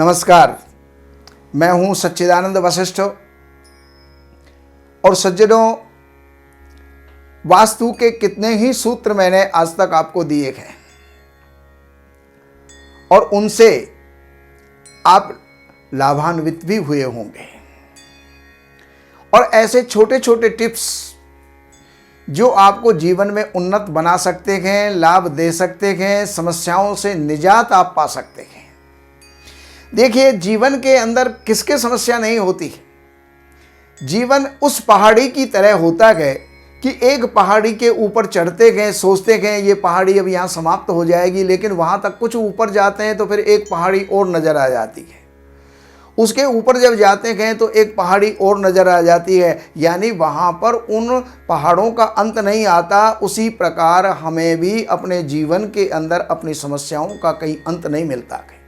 नमस्कार, मैं हूं सच्चिदानंद वशिष्ठ। और सज्जनों, वास्तु के कितने ही सूत्र मैंने आज तक आपको दिए हैं और उनसे आप लाभान्वित भी हुए होंगे। और ऐसे छोटे छोटे टिप्स जो आपको जीवन में उन्नत बना सकते हैं, लाभ दे सकते हैं, समस्याओं से निजात आप पा सकते हैं। देखिए, जीवन के अंदर किसके समस्या नहीं होती। जीवन उस पहाड़ी की तरह होता है कि एक पहाड़ी के ऊपर चढ़ते गए, सोचते गए ये पहाड़ी अब यहाँ समाप्त हो जाएगी, लेकिन वहाँ तक कुछ ऊपर जाते हैं तो फिर एक पहाड़ी और नज़र आ जाती है। उसके ऊपर जब जाते गए तो एक पहाड़ी और नज़र आ जाती है, यानी वहाँ पर उन पहाड़ों का अंत नहीं आता। उसी प्रकार हमें भी अपने जीवन के अंदर अपनी समस्याओं का कहीं अंत नहीं मिलता है।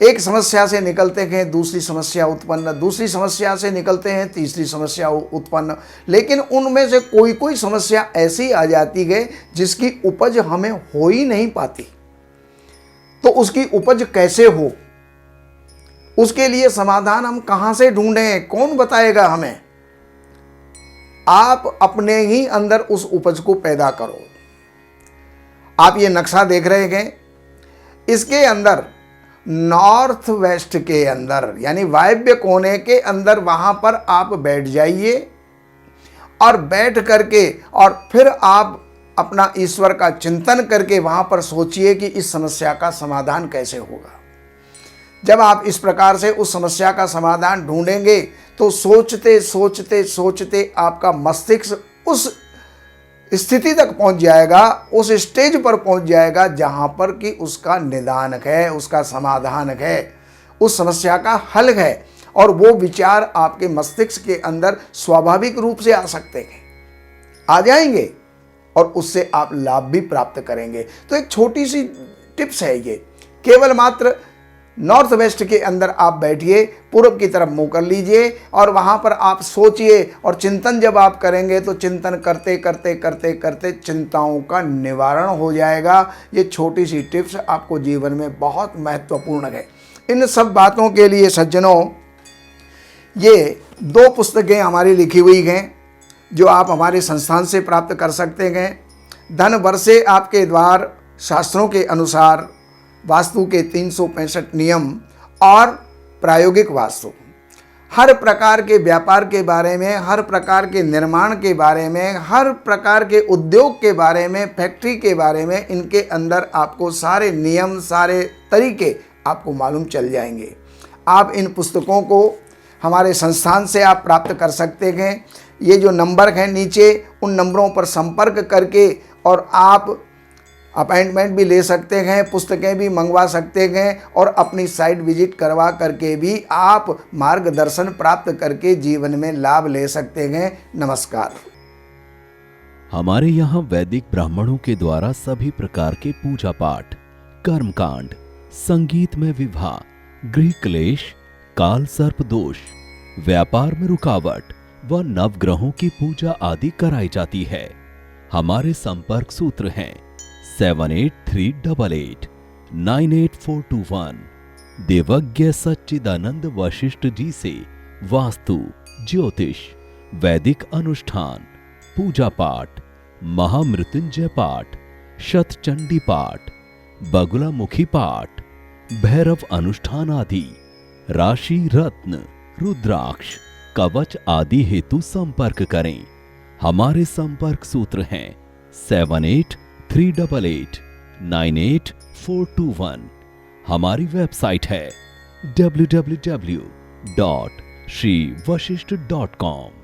एक समस्या से निकलते हैं दूसरी समस्या उत्पन्न, दूसरी समस्या से निकलते हैं तीसरी समस्या उत्पन्न, लेकिन उनमें से कोई कोई समस्या ऐसी आ जाती है जिसकी उपज हमें हो ही नहीं पाती। तो उसकी उपज कैसे हो, उसके लिए समाधान हम कहां से ढूंढें, कौन बताएगा हमें। आप अपने ही अंदर उस उपज को पैदा करो। आप ये नक्शा देख रहे हैं, इसके अंदर नॉर्थ वेस्ट के अंदर यानी वायव्य कोने के अंदर वहां पर आप बैठ जाइए और बैठ करके और फिर आप अपना ईश्वर का चिंतन करके वहां पर सोचिए कि इस समस्या का समाधान कैसे होगा। जब आप इस प्रकार से उस समस्या का समाधान ढूंढेंगे तो सोचते सोचते सोचते आपका मस्तिष्क उस स्थिति तक पहुंच जाएगा, उस स्टेज पर पहुंच जाएगा जहां पर कि उसका निदान है, उसका समाधान है, उस समस्या का हल है। और वो विचार आपके मस्तिष्क के अंदर स्वाभाविक रूप से आ सकते हैं, आ जाएंगे और उससे आप लाभ भी प्राप्त करेंगे। तो एक छोटी सी टिप्स है ये, केवल मात्र नॉर्थ वेस्ट के अंदर आप बैठिए, पूर्व की तरफ मुंह कर लीजिए और वहां पर आप सोचिए। और चिंतन जब आप करेंगे तो चिंतन करते करते करते करते चिंताओं का निवारण हो जाएगा। ये छोटी सी टिप्स आपको जीवन में बहुत महत्वपूर्ण है। इन सब बातों के लिए सज्जनों, ये 2 पुस्तकें हमारी लिखी हुई हैं जो आप हमारे संस्थान से प्राप्त कर सकते हैं। धन वर्षे आपके द्वार, शास्त्रों के अनुसार वास्तु के 365 नियम और प्रायोगिक वास्तु, हर प्रकार के व्यापार के बारे में, हर प्रकार के निर्माण के बारे में, हर प्रकार के उद्योग के बारे में, फैक्ट्री के बारे में, इनके अंदर आपको सारे नियम, सारे तरीके आपको मालूम चल जाएंगे। आप इन पुस्तकों को हमारे संस्थान से आप प्राप्त कर सकते हैं। ये जो नंबर हैं नीचे, उन नंबरों पर संपर्क करके और आप अपॉइंटमेंट भी ले सकते हैं, पुस्तकें भी मंगवा सकते हैं और अपनी साइट विजिट करवा करके भी आप मार्गदर्शन प्राप्त करके जीवन में लाभ ले सकते हैं। नमस्कार। हमारे यहाँ वैदिक ब्राह्मणों के द्वारा सभी प्रकार के पूजा पाठ, कर्मकांड, संगीत में विवाह, गृह क्लेश, काल सर्प दोष, व्यापार में रुकावट व नवग्रहों की पूजा आदि कराई जाती है। हमारे संपर्क सूत्र हैं 7838898421। देवज्ञ सच्चिदानंद वशिष्ठ जी से वास्तु, ज्योतिष, वैदिक अनुष्ठान, पूजा पाठ, महामृत्युंजय पाठ, शतचंडी पाठ, बगुलामुखी पाठ, भैरव अनुष्ठान आदि, राशि रत्न, रुद्राक्ष, कवच आदि हेतु संपर्क करें। हमारे संपर्क सूत्र हैं 7838898421। हमारी वेबसाइट है www.shrivashishth.com।